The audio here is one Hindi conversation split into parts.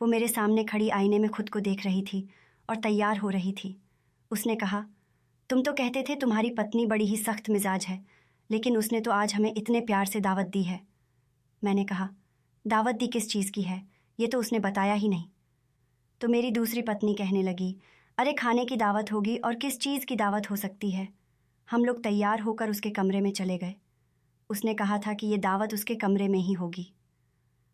वो मेरे सामने खड़ी आईने में खुद को देख रही थी और तैयार हो रही थी। उसने कहा, तुम तो कहते थे तुम्हारी पत्नी बड़ी ही सख्त मिजाज है, लेकिन उसने तो आज हमें इतने प्यार से दावत दी है। मैंने कहा, दावत दी किस चीज़ की है, ये तो उसने बताया ही नहीं। तो मेरी दूसरी पत्नी कहने लगी, अरे खाने की दावत होगी और किस चीज़ की दावत हो सकती है। हम लोग तैयार होकर उसके कमरे में चले गए। उसने कहा था कि ये दावत उसके कमरे में ही होगी।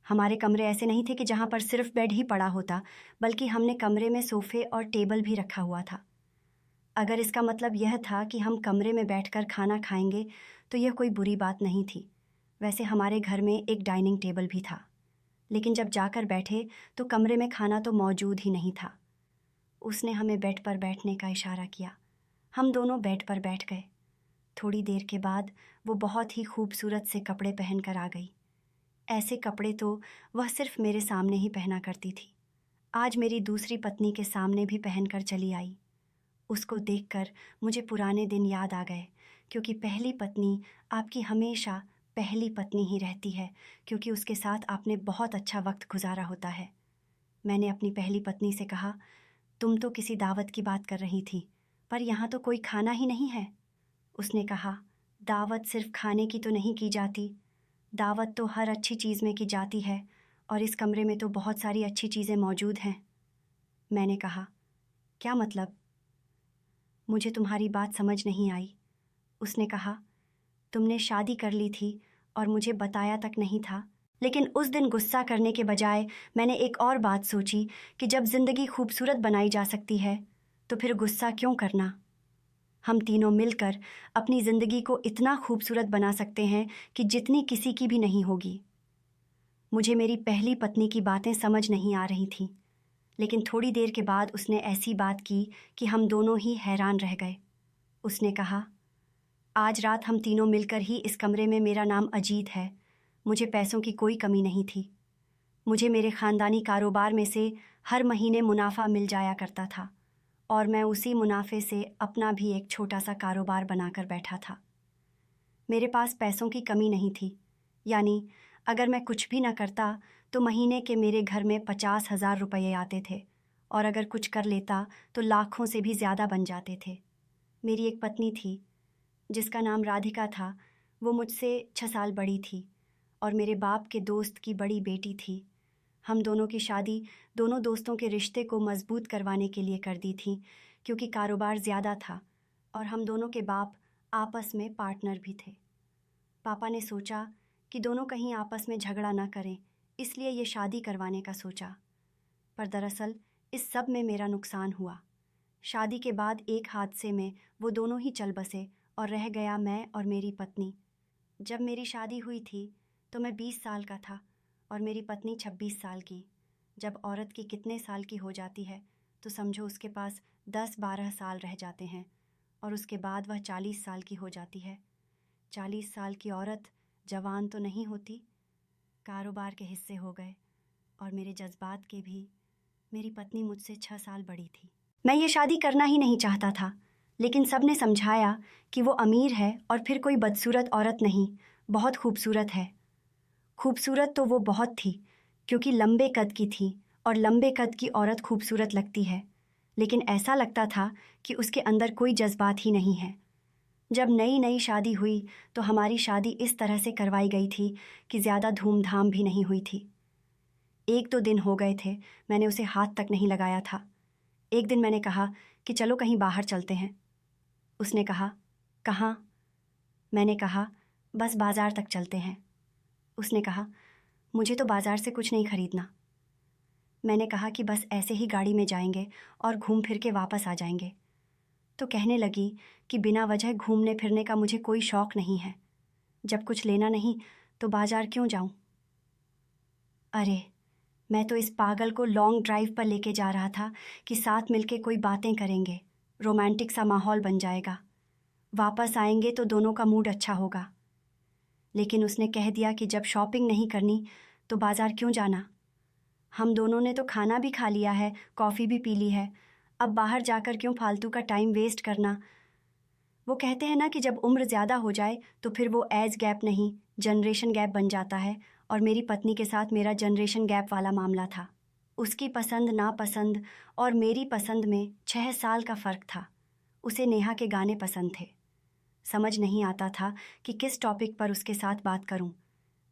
हमारे कमरे ऐसे नहीं थे कि जहाँ पर सिर्फ बेड ही पड़ा होता, बल्कि हमने कमरे में सोफ़े और टेबल भी रखा हुआ था। अगर इसका मतलब यह था कि हम कमरे में बैठकर खाना खाएंगे तो यह कोई बुरी बात नहीं थी। वैसे हमारे घर में एक डाइनिंग टेबल भी था, लेकिन जब जाकर बैठे तो कमरे में खाना तो मौजूद ही नहीं था। उसने हमें बेड पर बैठने का इशारा किया। हम दोनों बेड पर बैठ गए। थोड़ी देर के बाद वो बहुत ही खूबसूरत से कपड़े पहनकर आ गई। ऐसे कपड़े तो वह सिर्फ मेरे सामने ही पहना करती थी। आज मेरी दूसरी पत्नी के सामने भी पहनकर चली आई। उसको देखकर मुझे पुराने दिन याद आ गए, क्योंकि पहली पत्नी आपकी हमेशा पहली पत्नी ही रहती है, क्योंकि उसके साथ आपने बहुत अच्छा वक्त गुजारा होता है। मैंने अपनी पहली पत्नी से कहा, तुम तो किसी दावत की बात कर रही थी, पर यहाँ तो कोई खाना ही नहीं है। उसने कहा, दावत सिर्फ खाने की तो नहीं की जाती, दावत तो हर अच्छी चीज़ में की जाती है, और इस कमरे में तो बहुत सारी अच्छी चीज़ें मौजूद हैं। मैंने कहा, क्या मतलब? मुझे तुम्हारी बात समझ नहीं आई। उसने कहा, तुमने शादी कर ली थी और मुझे बताया तक नहीं था। लेकिन उस दिन गुस्सा करने के बजाय मैंने एक और बात सोची कि जब ज़िंदगी खूबसूरत बनाई जा सकती है तो फिर गुस्सा क्यों करना। हम तीनों मिलकर अपनी ज़िंदगी को इतना खूबसूरत बना सकते हैं कि जितनी किसी की भी नहीं होगी। मुझे मेरी पहली पत्नी की बातें समझ नहीं आ रही थीं, लेकिन थोड़ी देर के बाद उसने ऐसी बात की कि हम दोनों ही हैरान रह गए। उसने कहा, आज रात हम तीनों मिलकर ही इस कमरे में, मेरा नाम अजीत है। मुझे पैसों की कोई कमी नहीं थी। मुझे मेरे ख़ानदानी कारोबार में से हर महीने मुनाफा मिल जाया करता था, और मैं उसी मुनाफे से अपना भी एक छोटा सा कारोबार बनाकर बैठा था। मेरे पास पैसों की कमी नहीं थी, यानी अगर मैं कुछ भी न करता तो महीने के मेरे घर में 50,000 रुपये आते थे, और अगर कुछ कर लेता तो लाखों से भी ज़्यादा बन जाते थे। मेरी एक पत्नी थी जिसका नाम राधिका था। वो मुझसे 6 साल बड़ी थी और मेरे बाप के दोस्त की बड़ी बेटी थी। हम दोनों की शादी दोनों दोस्तों के रिश्ते को मजबूत करवाने के लिए कर दी थी, क्योंकि कारोबार ज़्यादा था और हम दोनों के बाप आपस में पार्टनर भी थे। पापा ने सोचा कि दोनों कहीं आपस में झगड़ा ना करें, इसलिए ये शादी करवाने का सोचा। पर दरअसल इस सब में मेरा नुकसान हुआ। शादी के बाद एक हादसे में वो दोनों ही चल बसे और रह गया मैं और मेरी पत्नी। जब मेरी शादी हुई थी तो मैं 20 साल का था और मेरी पत्नी 26 साल की। जब औरत की कितने साल की हो जाती है तो समझो उसके पास 10-12 साल रह जाते हैं, और उसके बाद वह 40 साल की हो जाती है। 40 साल की औरत जवान तो नहीं होती। कारोबार के हिस्से हो गए और मेरे जज्बात के भी। मेरी पत्नी मुझसे 6 साल बड़ी थी। मैं ये शादी करना ही नहीं चाहता था, लेकिन सब ने समझाया कि वो अमीर है और फिर कोई बदसूरत औरत नहीं, बहुत खूबसूरत है। खूबसूरत तो वो बहुत थी, क्योंकि लंबे कद की थी, और लंबे कद की औरत खूबसूरत लगती है, लेकिन ऐसा लगता था कि उसके अंदर कोई जज्बात ही नहीं है। जब नई नई शादी हुई तो हमारी शादी इस तरह से करवाई गई थी कि ज़्यादा धूमधाम भी नहीं हुई थी। 1-2 दिन हो गए थे, मैंने उसे हाथ तक नहीं लगाया था। एक दिन मैंने कहा कि चलो कहीं बाहर चलते हैं। उसने कहा, कहाँ? मैंने कहा, बस बाज़ार तक चलते हैं। उसने कहा, मुझे तो बाज़ार से कुछ नहीं खरीदना। मैंने कहा कि बस ऐसे ही गाड़ी में जाएंगे और घूम फिर के वापस आ जाएंगे। तो कहने लगी कि बिना वजह घूमने फिरने का मुझे कोई शौक़ नहीं है। जब कुछ लेना नहीं तो बाज़ार क्यों जाऊं? अरे, मैं तो इस पागल को लॉन्ग ड्राइव पर लेके जा रहा था कि साथ मिलके कोई बातें करेंगे, रोमांटिक सा माहौल बन जाएगा, वापस आएंगे तो दोनों का मूड अच्छा होगा। लेकिन उसने कह दिया कि जब शॉपिंग नहीं करनी तो बाज़ार क्यों जाना। हम दोनों ने तो खाना भी खा लिया है, कॉफ़ी भी पी ली है, अब बाहर जाकर क्यों फालतू का टाइम वेस्ट करना। वो कहते हैं ना कि जब उम्र ज़्यादा हो जाए तो फिर वो एज गैप नहीं, जनरेशन गैप बन जाता है, और मेरी पत्नी के साथ मेरा जनरेशन गैप वाला मामला था। उसकी पसंद नापसंद और मेरी पसंद में 6 साल का फ़र्क था। उसे नेहा के गाने पसंद थे। समझ नहीं आता था कि किस टॉपिक पर उसके साथ बात करूं।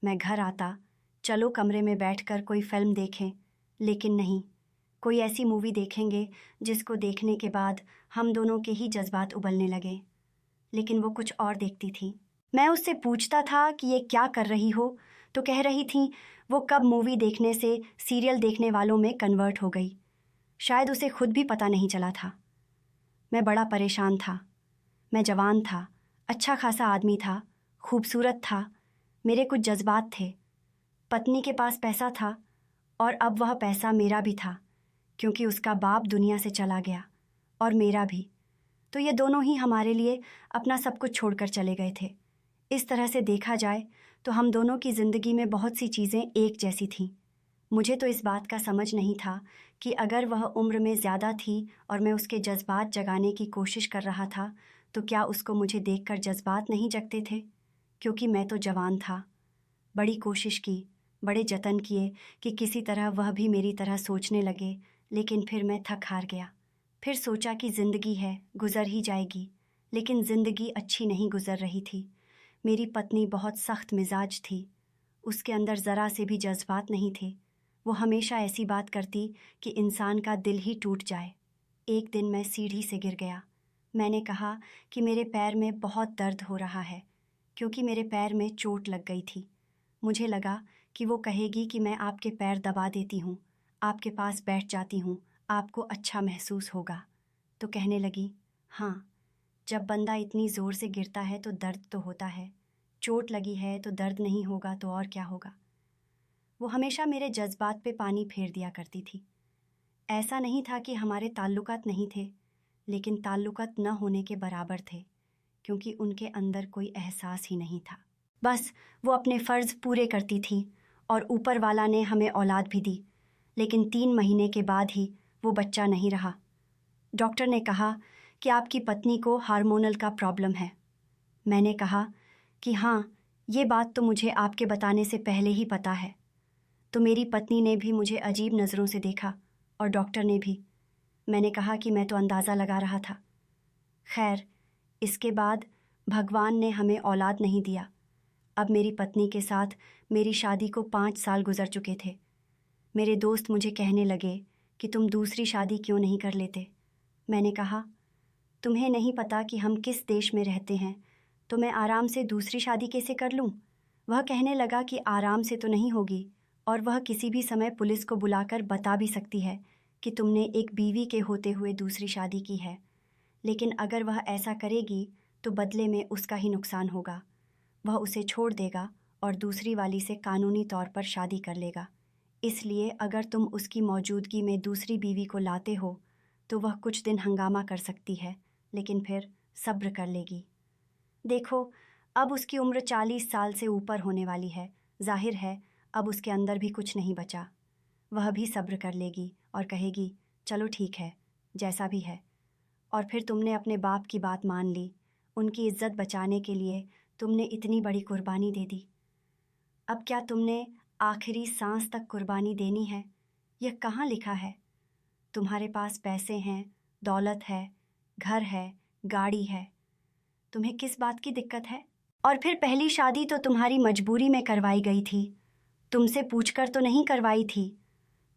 मैं घर आता, चलो कमरे में बैठकर कोई फिल्म देखें, लेकिन नहीं, कोई ऐसी मूवी देखेंगे जिसको देखने के बाद हम दोनों के ही जज्बात उबलने लगे। लेकिन वो कुछ और देखती थी। मैं उससे पूछता था कि ये क्या कर रही हो, तो कह रही थी वो कब मूवी देखने से सीरियल देखने वालों में कन्वर्ट हो गई। शायद उसे खुद भी पता नहीं चला था। मैं बड़ा परेशान था। मैं जवान था, अच्छा खासा आदमी था, खूबसूरत था, मेरे कुछ जज्बात थे। पत्नी के पास पैसा था और अब वह पैसा मेरा भी था, क्योंकि उसका बाप दुनिया से चला गया और मेरा भी। तो ये दोनों ही हमारे लिए अपना सब कुछ छोड़कर चले गए थे। इस तरह से देखा जाए तो हम दोनों की ज़िंदगी में बहुत सी चीज़ें एक जैसी थीं। मुझे तो इस बात का समझ नहीं था कि अगर वह उम्र में ज़्यादा थी और मैं उसके जज्बात जगाने की कोशिश कर रहा था, तो क्या उसको मुझे देखकर जज्बात नहीं जगते थे? क्योंकि मैं तो जवान था। बड़ी कोशिश की, बड़े जतन किए कि किसी तरह वह भी मेरी तरह सोचने लगे, लेकिन फिर मैं थक हार गया। फिर सोचा कि ज़िंदगी है, गुज़र ही जाएगी। लेकिन ज़िंदगी अच्छी नहीं गुज़र रही थी। मेरी पत्नी बहुत सख्त मिजाज थी। उसके अंदर ज़रा से भी जज्बात नहीं थे। वो हमेशा ऐसी बात करती कि इंसान का दिल ही टूट जाए। एक दिन मैं सीढ़ी से गिर गया। मैंने कहा कि मेरे पैर में बहुत दर्द हो रहा है, क्योंकि मेरे पैर में चोट लग गई थी। मुझे लगा कि वो कहेगी कि मैं आपके पैर दबा देती हूँ, आपके पास बैठ जाती हूँ, आपको अच्छा महसूस होगा। तो कहने लगी, हाँ, जब बंदा इतनी ज़ोर से गिरता है तो दर्द तो होता है। चोट लगी है तो दर्द नहीं होगा तो और क्या होगा। वो हमेशा मेरे जज्बात पे पानी फेर दिया करती थी। ऐसा नहीं था कि हमारे ताल्लुकात नहीं थे, लेकिन ताल्लुकात न होने के बराबर थे, क्योंकि उनके अंदर कोई एहसास ही नहीं था। बस वो अपने फ़र्ज़ पूरे करती थी और ऊपर वाला ने हमें औलाद भी दी। लेकिन 3 महीने के बाद ही वो बच्चा नहीं रहा। डॉक्टर ने कहा कि आपकी पत्नी को हार्मोनल का प्रॉब्लम है। मैंने कहा कि हाँ, ये बात तो मुझे आपके बताने से पहले ही पता है। तो मेरी पत्नी ने भी मुझे अजीब नज़रों से देखा और डॉक्टर ने भी। मैंने कहा कि मैं तो अंदाज़ा लगा रहा था। खैर, इसके बाद भगवान ने हमें औलाद नहीं दिया। अब मेरी पत्नी के साथ मेरी शादी को 5 साल गुजर चुके थे। मेरे दोस्त मुझे कहने लगे कि तुम दूसरी शादी क्यों नहीं कर लेते। मैंने कहा, तुम्हें नहीं पता कि हम किस देश में रहते हैं, तो मैं आराम से दूसरी शादी कैसे कर लूँ? वह कहने लगा कि आराम से तो नहीं होगी, और वह किसी भी समय पुलिस को बुलाकर बता भी सकती है कि तुमने एक बीवी के होते हुए दूसरी शादी की है। लेकिन अगर वह ऐसा करेगी तो बदले में उसका ही नुकसान होगा। वह उसे छोड़ देगा और दूसरी वाली से कानूनी तौर पर शादी कर लेगा। इसलिए अगर तुम उसकी मौजूदगी में दूसरी बीवी को लाते हो तो वह कुछ दिन हंगामा कर सकती है, लेकिन फिर सब्र कर लेगी। देखो, अब उसकी उम्र 40 साल से ऊपर होने वाली है। जाहिर है अब उसके अंदर भी कुछ नहीं बचा। वह भी सब्र कर लेगी और कहेगी, चलो ठीक है, जैसा भी है। और फिर तुमने अपने बाप की बात मान ली। उनकी इज्जत बचाने के लिए तुमने इतनी बड़ी कुर्बानी दे दी। अब क्या तुमने आखिरी सांस तक कुर्बानी देनी है? यह कहाँ लिखा है? तुम्हारे पास पैसे हैं, दौलत है, घर है, गाड़ी है। तुम्हें किस बात की दिक्कत है? और फिर पहली शादी तो तुम्हारी मजबूरी में करवाई गई थी, तुमसे पूछकर तो नहीं करवाई थी।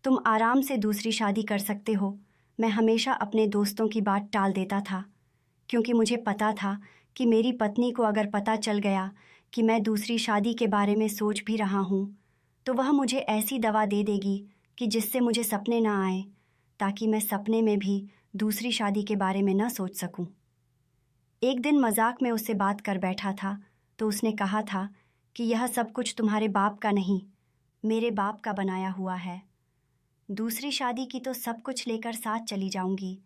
तुम आराम से दूसरी शादी कर सकते हो। मैं हमेशा अपने दोस्तों की बात टाल देता था, क्योंकि मुझे पता था कि मेरी पत्नी को अगर पता चल गया कि मैं दूसरी शादी के बारे में सोच भी रहा हूँ, तो वह मुझे ऐसी दवा दे देगी कि जिससे मुझे सपने ना आए, ताकि मैं सपने में भी दूसरी शादी के बारे में ना सोच सकूं। एक दिन मजाक में उससे बात कर बैठा था तो उसने कहा था कि यह सब कुछ तुम्हारे बाप का नहीं, मेरे बाप का बनाया हुआ है। दूसरी शादी की तो सब कुछ लेकर साथ चली जाऊंगी,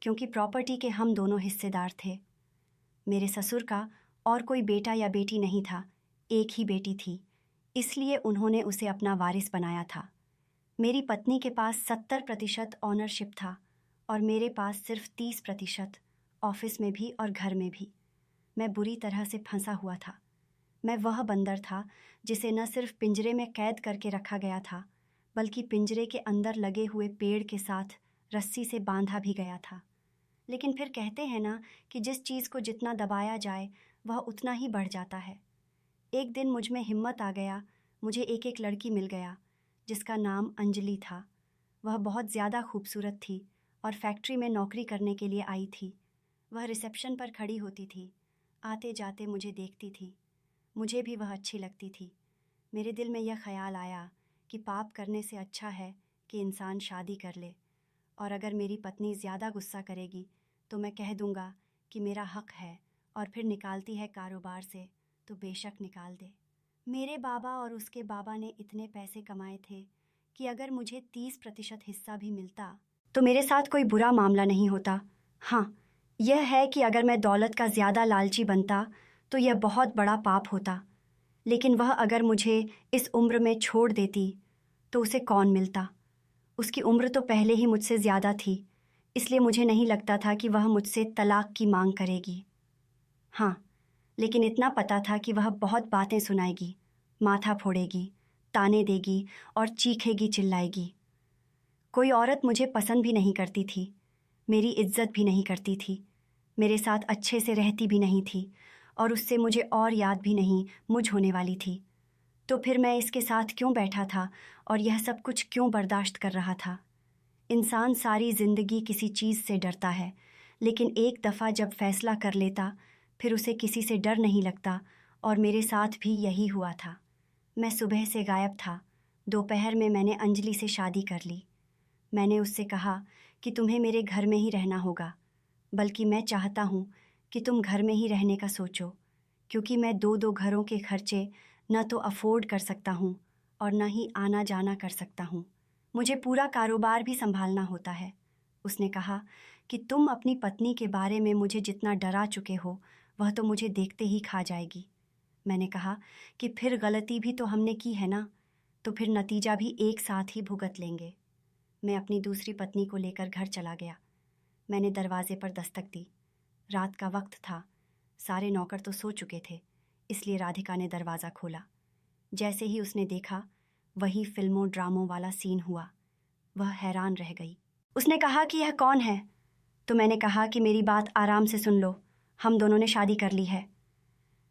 क्योंकि प्रॉपर्टी के हम दोनों हिस्सेदार थे। मेरे ससुर का और कोई बेटा या बेटी नहीं था, एक ही बेटी थी, इसलिए उन्होंने उसे अपना वारिस बनाया था। मेरी पत्नी के पास 70% ऑनरशिप था और मेरे पास सिर्फ 30%, ऑफिस में भी और घर में भी। मैं बुरी तरह से फंसा हुआ था। मैं वह बंदर था जिसे न सिर्फ पिंजरे में कैद करके रखा गया था, बल्कि पिंजरे के अंदर लगे हुए पेड़ के साथ रस्सी से बांधा भी गया था। लेकिन फिर कहते हैं ना कि जिस चीज़ को जितना दबाया जाए वह उतना ही बढ़ जाता है। एक दिन मुझ में हिम्मत आ गया, मुझे एक लड़की मिल गया जिसका नाम अंजलि था। वह बहुत ज़्यादा खूबसूरत थी और फैक्ट्री में नौकरी करने के लिए आई थी। वह रिसेप्शन पर खड़ी होती थी, आते जाते मुझे देखती थी। मुझे भी वह अच्छी लगती थी। मेरे दिल में यह ख्याल आया कि पाप करने से अच्छा है कि इंसान शादी कर ले, और अगर मेरी पत्नी ज़्यादा गुस्सा करेगी तो मैं कह दूँगा कि मेरा हक़ है, और फिर निकालती है कारोबार से तो बेशक निकाल दे। मेरे बाबा और उसके बाबा ने इतने पैसे कमाए थे कि अगर मुझे 30% हिस्सा भी मिलता तो मेरे साथ कोई बुरा मामला नहीं होता। हाँ, यह है कि अगर मैं दौलत का ज़्यादा लालची बनता तो यह बहुत बड़ा पाप होता। लेकिन वह अगर मुझे इस उम्र में छोड़ देती तो उसे कौन मिलता? उसकी उम्र तो पहले ही मुझसे ज़्यादा थी, इसलिए मुझे नहीं लगता था कि वह मुझसे तलाक की मांग करेगी। हाँ, लेकिन इतना पता था कि वह बहुत बातें सुनाएगी, माथा फोड़ेगी, ताने देगी और चीखेगी चिल्लाएगी। कोई औरत मुझे पसंद भी नहीं करती थी, मेरी इज्जत भी नहीं करती थी, मेरे साथ अच्छे से रहती भी नहीं थी, और उससे मुझे और याद भी नहीं मुझ होने वाली थी। तो फिर मैं इसके साथ क्यों बैठा था और यह सब कुछ क्यों बर्दाश्त कर रहा था? इंसान सारी ज़िंदगी किसी चीज़ से डरता है, लेकिन एक दफ़ा जब फ़ैसला कर लेता फिर उसे किसी से डर नहीं लगता, और मेरे साथ भी यही हुआ था। मैं सुबह से गायब था। दोपहर में मैंने अंजलि से शादी कर ली। मैंने उससे कहा कि तुम्हें मेरे घर में ही रहना होगा, बल्कि मैं चाहता हूँ कि तुम घर में ही रहने का सोचो, क्योंकि मैं दो घरों के खर्चे न तो अफोर्ड कर सकता हूँ और न ही आना जाना कर सकता हूँ। मुझे पूरा कारोबार भी संभालना होता है। उसने कहा कि तुम अपनी पत्नी के बारे में मुझे जितना डरा चुके हो वह तो मुझे देखते ही खा जाएगी। मैंने कहा कि फिर गलती भी तो हमने की है ना, तो फिर नतीजा भी एक साथ ही भुगत लेंगे। मैं अपनी दूसरी पत्नी को लेकर घर चला गया। मैंने दरवाजे पर दस्तक दी। रात का वक्त था, सारे नौकर तो सो चुके थे, इसलिए राधिका ने दरवाज़ा खोला। जैसे ही उसने देखा, वही फिल्मों ड्रामों वाला सीन हुआ। वह हैरान रह गई। उसने कहा कि यह कौन है? तो मैंने कहा कि मेरी बात आराम से सुन लो, हम दोनों ने शादी कर ली है।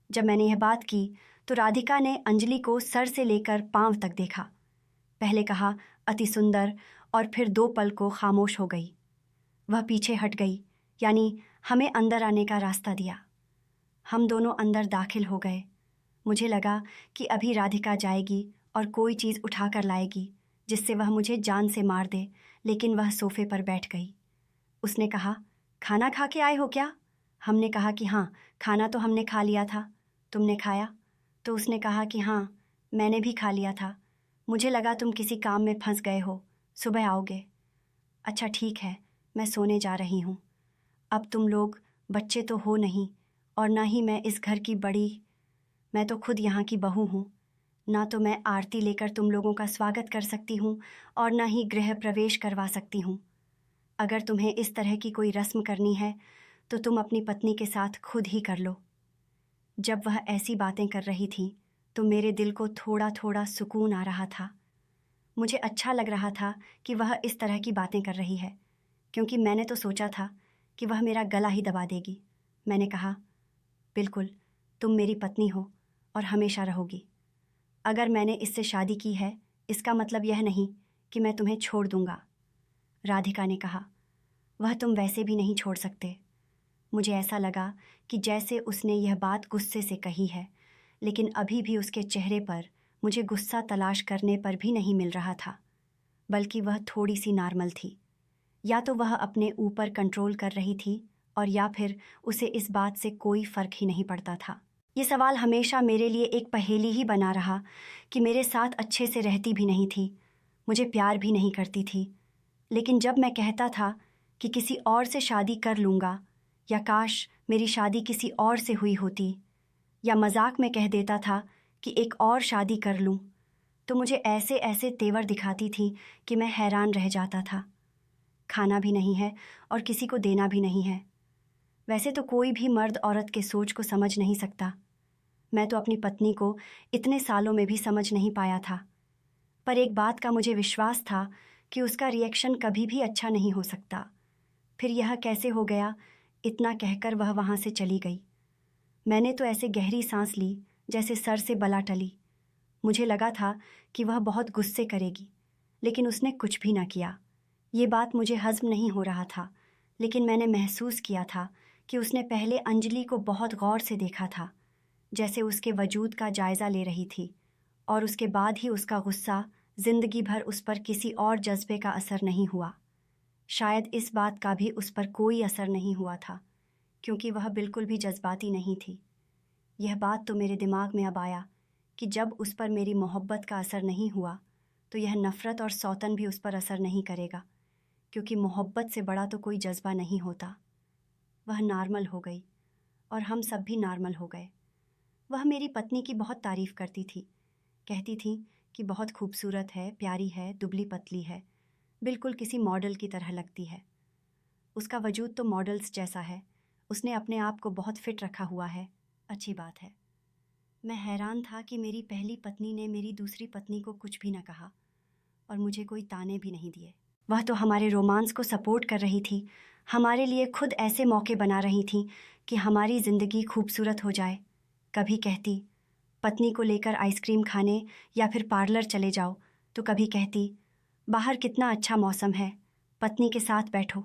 जब मैंने यह बात की तो राधिका ने अंजलि को सर से लेकर पांव तक देखा। पहले कहा अति सुंदर, और फिर 2 पल को खामोश हो गई। वह पीछे हट गई, यानी हमें अंदर आने का रास्ता दिया। हम दोनों अंदर दाखिल हो गए। मुझे लगा कि अभी राधिका जाएगी और कोई चीज़ उठा कर लाएगी जिससे वह मुझे जान से मार दे, लेकिन वह सोफे पर बैठ गई। उसने कहा, खाना खा के आए हो क्या? हमने कहा कि हाँ, खाना तो हमने खा लिया था। तुमने खाया? तो उसने कहा कि हाँ, मैंने भी खा लिया था। मुझे लगा तुम किसी काम में फंस गए हो, सुबह आओगे। अच्छा ठीक है, मैं सोने जा रही हूँ। अब तुम लोग बच्चे तो हो नहीं, और ना ही मैं इस घर की बड़ी, मैं तो खुद यहाँ की बहू हूँ। ना तो मैं आरती लेकर तुम लोगों का स्वागत कर सकती हूँ और ना ही गृह प्रवेश करवा सकती हूँ। अगर तुम्हें इस तरह की कोई रस्म करनी है तो तुम अपनी पत्नी के साथ खुद ही कर लो। जब वह ऐसी बातें कर रही थी तो मेरे दिल को थोड़ा थोड़ा सुकून आ रहा था। मुझे अच्छा लग रहा था कि वह इस तरह की बातें कर रही है, क्योंकि मैंने तो सोचा था कि वह मेरा गला ही दबा देगी। मैंने कहा, बिल्कुल, तुम मेरी पत्नी हो और हमेशा रहोगी। अगर मैंने इससे शादी की है इसका मतलब यह नहीं कि मैं तुम्हें छोड़ दूंगा। राधिका ने कहा, वह तुम वैसे भी नहीं छोड़ सकते। मुझे ऐसा लगा कि जैसे उसने यह बात गुस्से से कही है, लेकिन अभी भी उसके चेहरे पर मुझे गुस्सा तलाश करने पर भी नहीं मिल रहा था, बल्कि वह थोड़ी सी नॉर्मल थी। या तो वह अपने ऊपर कंट्रोल कर रही थी, और या फिर उसे इस बात से कोई फ़र्क ही नहीं पड़ता था। ये सवाल हमेशा मेरे लिए एक पहेली ही बना रहा कि मेरे साथ अच्छे से रहती भी नहीं थी, मुझे प्यार भी नहीं करती थी। लेकिन जब मैं कहता था कि किसी और से शादी कर लूँगा, या काश मेरी शादी किसी और से हुई होती, या मजाक में कह देता था कि एक और शादी कर लूँ, तो मुझे ऐसे ऐसे तेवर दिखाती थी कि मैं हैरान रह जाता था। खाना भी नहीं है और किसी को देना भी नहीं है। वैसे तो कोई भी मर्द औरत के सोच को समझ नहीं सकता। मैं तो अपनी पत्नी को इतने सालों में भी समझ नहीं पाया था। पर एक बात का मुझे विश्वास था कि उसका रिएक्शन कभी भी अच्छा नहीं हो सकता। फिर यह कैसे हो गया, इतना कहकर वह वहाँ से चली गई। मैंने तो ऐसे गहरी सांस ली जैसे सर से बला टली। मुझे लगा था कि वह बहुत गुस्से करेगी, लेकिन उसने कुछ भी न किया। ये बात मुझे हज़म नहीं हो रहा था, लेकिन मैंने महसूस किया था कि उसने पहले अंजलि को बहुत गौर से देखा था, जैसे उसके वजूद का जायज़ा ले रही थी, और उसके बाद ही उसका गुस्सा जिंदगी भर उस पर किसी और जज्बे का असर नहीं हुआ। शायद इस बात का भी उस पर कोई असर नहीं हुआ था, क्योंकि वह बिल्कुल भी जज्बाती नहीं थी। यह बात तो मेरे दिमाग में अब आया कि जब उस पर मेरी मोहब्बत का असर नहीं हुआ, तो यह नफ़रत और सौतन भी उस पर असर नहीं करेगा, क्योंकि मोहब्बत से बड़ा तो कोई जज्बा नहीं होता। वह नॉर्मल हो गई और हम सब भी नॉर्मल हो गए। वह मेरी पत्नी की बहुत तारीफ़ करती थी, कहती थी कि बहुत खूबसूरत है, प्यारी है, दुबली पतली है, बिल्कुल किसी मॉडल की तरह लगती है। उसका वजूद तो मॉडल्स जैसा है, उसने अपने आप को बहुत फिट रखा हुआ है, अच्छी बात है। मैं हैरान था कि मेरी पहली पत्नी ने मेरी दूसरी पत्नी को कुछ भी न कहा और मुझे कोई ताने भी नहीं दिए। वह तो हमारे रोमांस को सपोर्ट कर रही थी, हमारे लिए खुद ऐसे मौके बना रही थी कि हमारी ज़िंदगी खूबसूरत हो जाए। कभी कहती पत्नी को लेकर आइसक्रीम खाने या फिर पार्लर चले जाओ, तो कभी कहती बाहर कितना अच्छा मौसम है, पत्नी के साथ बैठो।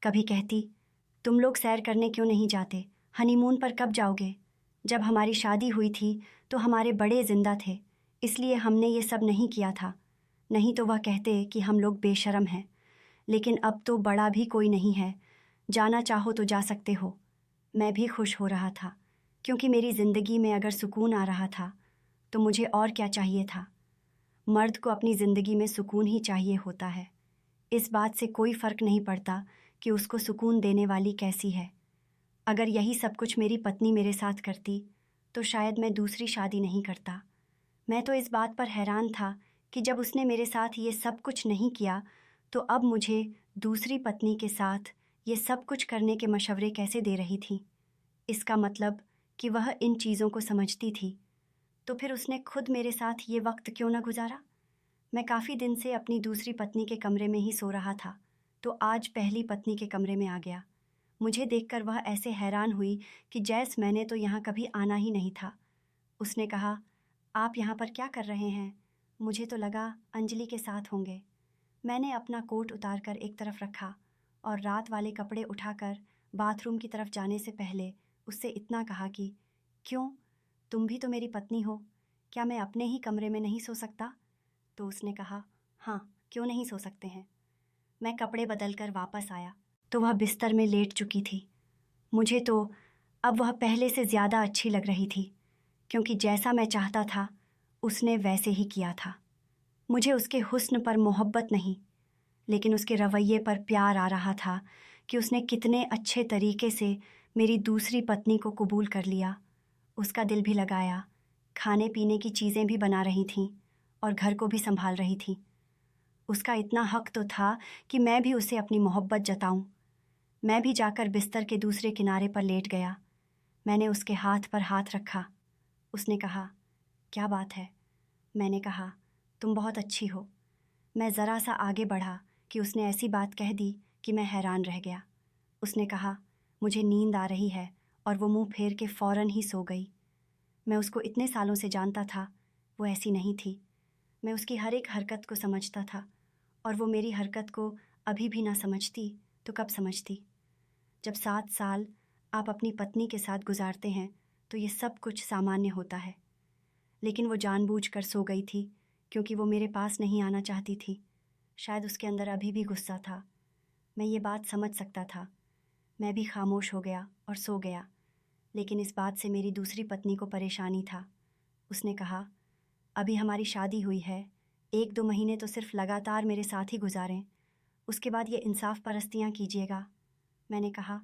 कभी कहती तुम लोग सैर करने क्यों नहीं जाते, हनीमून पर कब जाओगे। जब हमारी शादी हुई थी तो हमारे बड़े जिंदा थे, इसलिए हमने ये सब नहीं किया था, नहीं तो वह कहते कि हम लोग बेशर्म हैं। लेकिन अब तो बड़ा भी कोई नहीं है, जाना चाहो तो जा सकते हो। मैं भी खुश हो रहा था, क्योंकि मेरी ज़िंदगी में अगर सुकून आ रहा था तो मुझे और क्या चाहिए था। मर्द को अपनी ज़िंदगी में सुकून ही चाहिए होता है। इस बात से कोई फ़र्क नहीं पड़ता कि उसको सुकून देने वाली कैसी है। अगर यही सब कुछ मेरी पत्नी मेरे साथ करती तो शायद मैं दूसरी शादी नहीं करता। मैं तो इस बात पर हैरान था कि जब उसने मेरे साथ ये सब कुछ नहीं किया, तो अब मुझे दूसरी पत्नी के साथ ये सब कुछ करने के मशवरे कैसे दे रही थी। इसका मतलब कि वह इन चीज़ों को समझती थी, तो फिर उसने खुद मेरे साथ ये वक्त क्यों ना गुजारा। मैं काफ़ी दिन से अपनी दूसरी पत्नी के कमरे में ही सो रहा था, तो आज पहली पत्नी के कमरे में आ गया। मुझे देखकर वह ऐसे हैरान हुई कि जैस मैंने तो यहाँ कभी आना ही नहीं था। उसने कहा, आप यहाँ पर क्या कर रहे हैं? मुझे तो लगा अंजलि के साथ होंगे। मैंने अपना कोट उतार कर एक तरफ रखा और रात वाले कपड़े उठाकर बाथरूम की तरफ जाने से पहले उससे इतना कहा कि क्यों, तुम भी तो मेरी पत्नी हो, क्या मैं अपने ही कमरे में नहीं सो सकता? तो उसने कहा, हाँ, क्यों नहीं सो सकते हैं। मैं कपड़े बदल कर वापस आया तो वह बिस्तर में लेट चुकी थी। मुझे तो अब वह पहले से ज़्यादा अच्छी लग रही थी, क्योंकि जैसा मैं चाहता था उसने वैसे ही किया था। मुझे उसके हुस्न पर मोहब्बत नहीं, लेकिन उसके रवैये पर प्यार आ रहा था कि उसने कितने अच्छे तरीके से मेरी दूसरी पत्नी को कबूल कर लिया, उसका दिल भी लगाया, खाने पीने की चीज़ें भी बना रही थी और घर को भी संभाल रही थी। उसका इतना हक तो था कि मैं भी उसे अपनी मोहब्बत जताऊं। मैं भी जाकर बिस्तर के दूसरे किनारे पर लेट गया। मैंने उसके हाथ पर हाथ रखा। उसने कहा, क्या बात है? मैंने कहा, तुम बहुत अच्छी हो। मैं ज़रा सा आगे बढ़ा कि उसने ऐसी बात कह दी कि मैं हैरान रह गया। उसने कहा, मुझे नींद आ रही है, और वो मुंह फेर के फ़ौरन ही सो गई। मैं उसको इतने सालों से जानता था, वो ऐसी नहीं थी। मैं उसकी हर एक हरकत को समझता था, और वो मेरी हरकत को अभी भी ना समझती तो कब समझती। जब 7 साल आप अपनी पत्नी के साथ गुजारते हैं तो ये सब कुछ सामान्य होता है। लेकिन वो जानबूझकर सो गई थी, क्योंकि वो मेरे पास नहीं आना चाहती थी। शायद उसके अंदर अभी भी गुस्सा था। मैं ये बात समझ सकता था। मैं भी खामोश हो गया और सो गया। लेकिन इस बात से मेरी दूसरी पत्नी को परेशानी था। उसने कहा, अभी हमारी शादी हुई है, 1-2 महीने तो सिर्फ लगातार मेरे साथ ही गुजारें, उसके बाद ये इंसाफ परस्तियाँ कीजिएगा। मैंने कहा,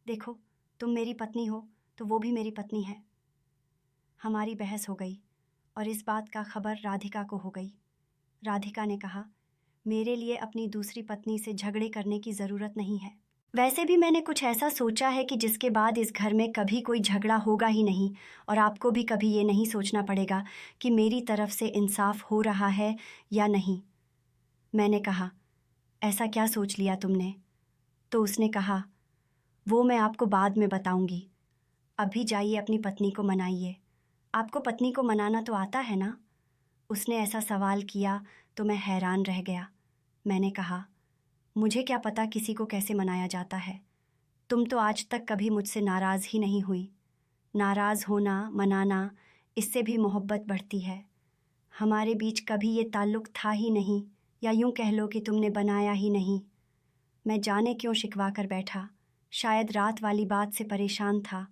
देखो, तुम मेरी पत्नी हो तो वो भी मेरी पत्नी है। हमारी बहस हो गई और इस बात का खबर राधिका को हो गई। राधिका ने कहा, मेरे लिए अपनी दूसरी पत्नी से झगड़े करने की ज़रूरत नहीं है। वैसे भी मैंने कुछ ऐसा सोचा है कि जिसके बाद इस घर में कभी कोई झगड़ा होगा ही नहीं, और आपको भी कभी ये नहीं सोचना पड़ेगा कि मेरी तरफ से इंसाफ हो रहा है या नहीं। मैंने कहा, ऐसा क्या सोच लिया तुमने? तो उसने कहा, वो मैं आपको बाद में बताऊंगी। अभी जाइए अपनी पत्नी को मनाइए। आपको पत्नी को मनाना तो आता है ना? उसने ऐसा सवाल किया तो मैं हैरान रह गया। मैंने कहा, मुझे क्या पता किसी को कैसे मनाया जाता है। तुम तो आज तक कभी मुझसे नाराज़ ही नहीं हुई। नाराज़ होना, मनाना, इससे भी मोहब्बत बढ़ती है। हमारे बीच कभी ये ताल्लुक़ था ही नहीं, या यूँ कह लो कि तुमने बनाया ही नहीं। मैं जाने क्यों शिकवा कर बैठा। शायद रात वाली बात से परेशान था।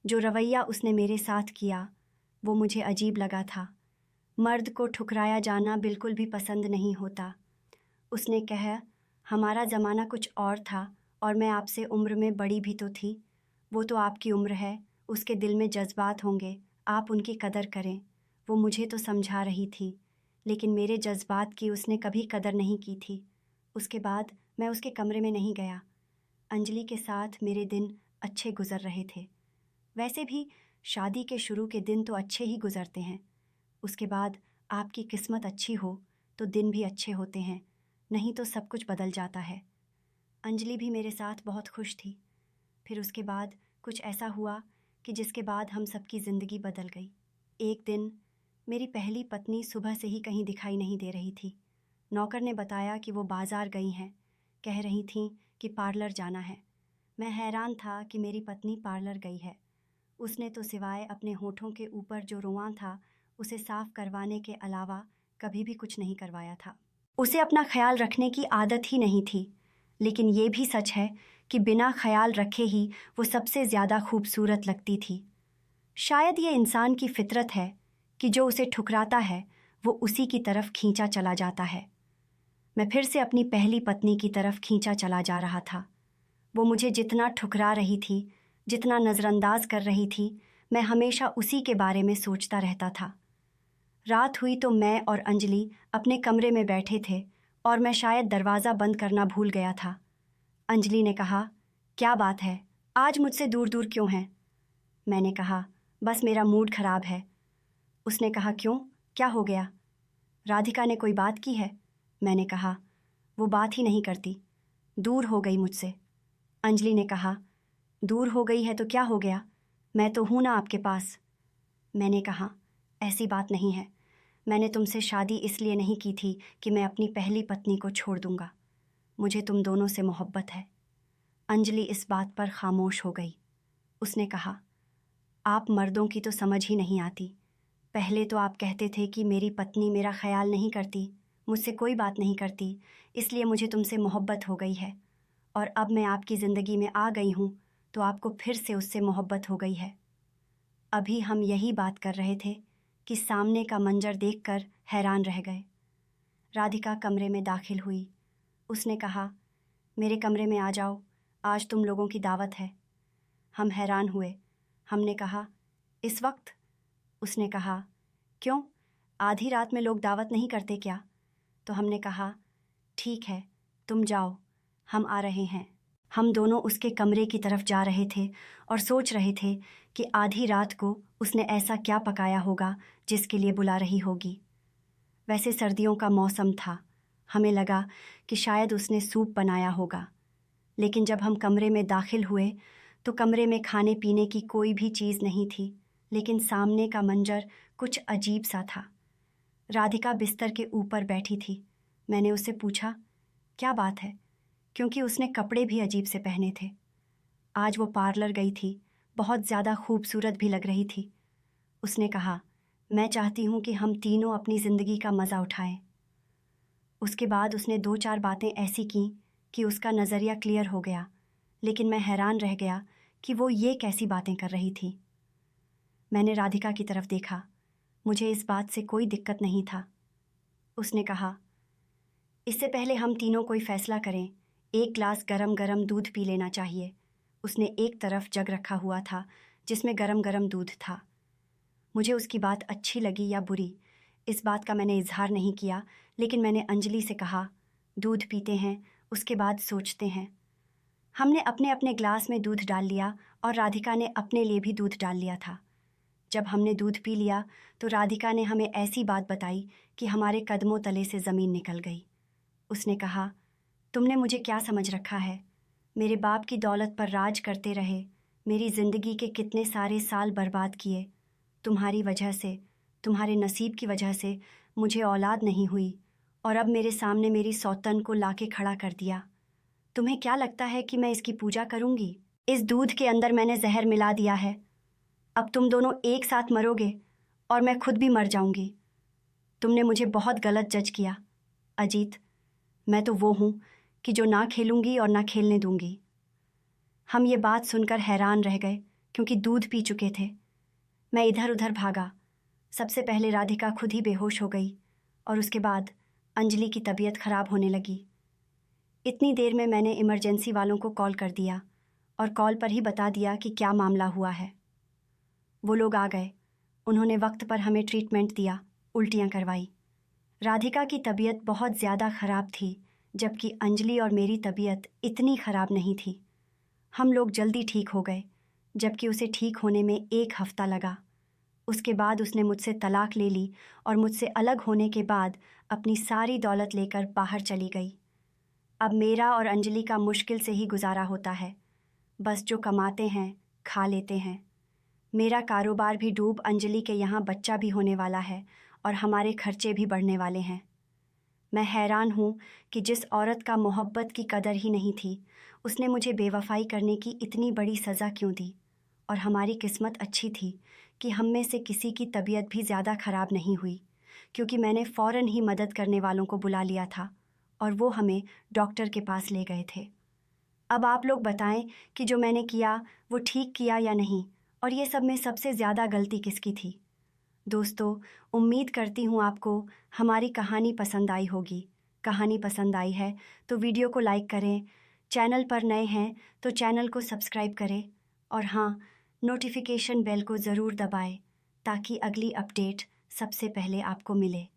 जो रवैया उसने मेरे साथ किया वो मुझे अजीब लगा था। मर्द को ठुकराया जाना बिल्कुल भी पसंद नहीं होता। उसने कहा, हमारा ज़माना कुछ और था, और मैं आपसे उम्र में बड़ी भी तो थी। वो तो आपकी उम्र है, उसके दिल में जज्बात होंगे, आप उनकी कदर करें। वो मुझे तो समझा रही थी, लेकिन मेरे जज्बात की उसने कभी कदर नहीं की थी। उसके बाद मैं उसके कमरे में नहीं गया। अंजलि के साथ मेरे दिन अच्छे गुजर रहे थे। वैसे भी शादी के शुरू के दिन तो अच्छे ही गुजरते हैं। उसके बाद आपकी किस्मत अच्छी हो तो दिन भी अच्छे होते हैं, नहीं तो सब कुछ बदल जाता है। अंजलि भी मेरे साथ बहुत खुश थी। फिर उसके बाद कुछ ऐसा हुआ कि जिसके बाद हम सबकी ज़िंदगी बदल गई। एक दिन मेरी पहली पत्नी सुबह से ही कहीं दिखाई नहीं दे रही थी। नौकर ने बताया कि वो बाज़ार गई हैं। कह रही थीं कि पार्लर जाना है। मैं हैरान था कि मेरी पत्नी पार्लर गई है। उसने तो सिवाय अपने होठों के ऊपर जो रुआं था उसे साफ करवाने के अलावा कभी भी कुछ नहीं करवाया था। उसे अपना ख्याल रखने की आदत ही नहीं थी। लेकिन ये भी सच है कि बिना ख्याल रखे ही वो सबसे ज़्यादा खूबसूरत लगती थी। शायद ये इंसान की फितरत है कि जो उसे ठुकराता है वो उसी की तरफ खींचा चला जाता है। मैं फिर से अपनी पहली पत्नी की तरफ खींचा चला जा रहा था। वो मुझे जितना ठुकरा रही थी, जितना नज़रअंदाज कर रही थी, मैं हमेशा उसी के बारे में सोचता रहता था। रात हुई तो मैं और अंजलि अपने कमरे में बैठे थे, और मैं शायद दरवाज़ा बंद करना भूल गया था। अंजलि ने कहा, क्या बात है, आज मुझसे दूर दूर क्यों हैं? मैंने कहा, बस मेरा मूड ख़राब है। उसने कहा, क्यों, क्या हो गया? राधिका ने कोई बात की है? मैंने कहा, वो बात ही नहीं करती, दूर हो गई मुझसे। अंजलि ने कहा, दूर हो गई है तो क्या हो गया, मैं तो हूँ ना आपके पास। मैंने कहा, ऐसी बात नहीं है। मैंने तुमसे शादी इसलिए नहीं की थी कि मैं अपनी पहली पत्नी को छोड़ दूंगा। मुझे तुम दोनों से मोहब्बत है। अंजलि इस बात पर खामोश हो गई। उसने कहा, आप मर्दों की तो समझ ही नहीं आती। पहले तो आप कहते थे कि मेरी पत्नी मेरा ख्याल नहीं करती, मुझसे कोई बात नहीं करती, इसलिए मुझे तुमसे मोहब्बत हो गई है। और अब मैं आपकी ज़िंदगी में आ गई हूँ तो आपको फिर से उससे मोहब्बत हो गई है। अभी हम यही बात कर रहे थे कि सामने का मंजर देखकर हैरान रह गए। राधिका कमरे में दाखिल हुई। उसने कहा, मेरे कमरे में आ जाओ, आज तुम लोगों की दावत है। हम हैरान हुए। हमने कहा, इस वक्त? उसने कहा, क्यों, आधी रात में लोग दावत नहीं करते क्या? तो हमने कहा, ठीक है, तुम जाओ, हम आ रहे हैं। हम दोनों उसके कमरे की तरफ जा रहे थे और सोच रहे थे कि आधी रात को उसने ऐसा क्या पकाया होगा जिसके लिए बुला रही होगी। वैसे सर्दियों का मौसम था। हमें लगा कि शायद उसने सूप बनाया होगा। लेकिन जब हम कमरे में दाखिल हुए तो कमरे में खाने पीने की कोई भी चीज़ नहीं थी, लेकिन सामने का मंजर कुछ अजीब सा था। राधिका बिस्तर के ऊपर बैठी थी। मैंने उससे पूछा, क्या बात है? क्योंकि उसने कपड़े भी अजीब से पहने थे। आज वो पार्लर गई थी, बहुत ज़्यादा खूबसूरत भी लग रही थी। उसने कहा, मैं चाहती हूँ कि हम तीनों अपनी ज़िंदगी का मज़ा उठाएं। उसके बाद उसने 2-4 बातें ऐसी की कि उसका नज़रिया क्लियर हो गया, लेकिन मैं हैरान रह गया कि वो ये कैसी बातें कर रही थी। मैंने राधिका की तरफ देखा। मुझे इस बात से कोई दिक्कत नहीं था। उसने कहा, इससे पहले हम तीनों कोई फ़ैसला करें, एक ग्लास गरम गरम दूध पी लेना चाहिए। उसने एक तरफ जग रखा हुआ था जिसमें गरम गरम दूध था। मुझे उसकी बात अच्छी लगी या बुरी, इस बात का मैंने इजहार नहीं किया, लेकिन मैंने अंजलि से कहा, दूध पीते हैं, उसके बाद सोचते हैं। हमने अपने अपने ग्लास में दूध डाल लिया और राधिका ने अपने लिए भी दूध डाल लिया था। जब हमने दूध पी लिया तो राधिका ने हमें ऐसी बात बताई कि हमारे कदमों तले से ज़मीन निकल गई। उसने कहा, तुमने मुझे क्या समझ रखा है? मेरे बाप की दौलत पर राज करते रहे, मेरी ज़िंदगी के कितने सारे साल बर्बाद किए। तुम्हारी वजह से, तुम्हारे नसीब की वजह से मुझे औलाद नहीं हुई और अब मेरे सामने मेरी सौतन को लाके खड़ा कर दिया। तुम्हें क्या लगता है कि मैं इसकी पूजा करूंगी? इस दूध के अंदर मैंने जहर मिला दिया है। अब तुम दोनों एक साथ मरोगे और मैं खुद भी मर जाऊंगी। तुमने मुझे बहुत गलत जज किया। अजीत, मैं तो वो हूँ कि जो ना खेलूंगी और ना खेलने दूंगी। हम ये बात सुनकर हैरान रह गए क्योंकि दूध पी चुके थे। मैं इधर उधर भागा। सबसे पहले राधिका खुद ही बेहोश हो गई और उसके बाद अंजलि की तबीयत खराब होने लगी। इतनी देर में मैंने इमरजेंसी वालों को कॉल कर दिया और कॉल पर ही बता दिया कि क्या मामला हुआ है। वो लोग आ गए। उन्होंने वक्त पर हमें ट्रीटमेंट दिया, उल्टियाँ करवाई। राधिका की तबीयत बहुत ज़्यादा ख़राब थी, जबकि अंजलि और मेरी तबीयत इतनी ख़राब नहीं थी। हम लोग जल्दी ठीक हो गए, जबकि उसे ठीक होने में 1 हफ़्ता लगा। उसके बाद उसने मुझसे तलाक ले ली और मुझसे अलग होने के बाद अपनी सारी दौलत लेकर बाहर चली गई। अब मेरा और अंजलि का मुश्किल से ही गुजारा होता है। बस जो कमाते हैं खा लेते हैं। मेरा कारोबार भी डूब अंजलि के यहाँ बच्चा भी होने वाला है और हमारे खर्चे भी बढ़ने वाले हैं। मैं हैरान हूँ कि जिस औरत का मोहब्बत की कदर ही नहीं थी, उसने मुझे बेवफाई करने की इतनी बड़ी सज़ा क्यों दी। और हमारी किस्मत अच्छी थी कि हम में से किसी की तबीयत भी ज़्यादा ख़राब नहीं हुई, क्योंकि मैंने फ़ौरन ही मदद करने वालों को बुला लिया था और वो हमें डॉक्टर के पास ले गए थे। अब आप लोग बताएं कि जो मैंने किया वो ठीक किया या नहीं, और ये सब में सबसे ज़्यादा गलती किसकी थी। दोस्तों, उम्मीद करती हूँ आपको हमारी कहानी पसंद आई होगी। कहानी पसंद आई है तो वीडियो को लाइक करें, चैनल पर नए हैं तो चैनल को सब्सक्राइब करें और हाँ, नोटिफिकेशन बेल को ज़रूर दबाएं ताकि अगली अपडेट सबसे पहले आपको मिले।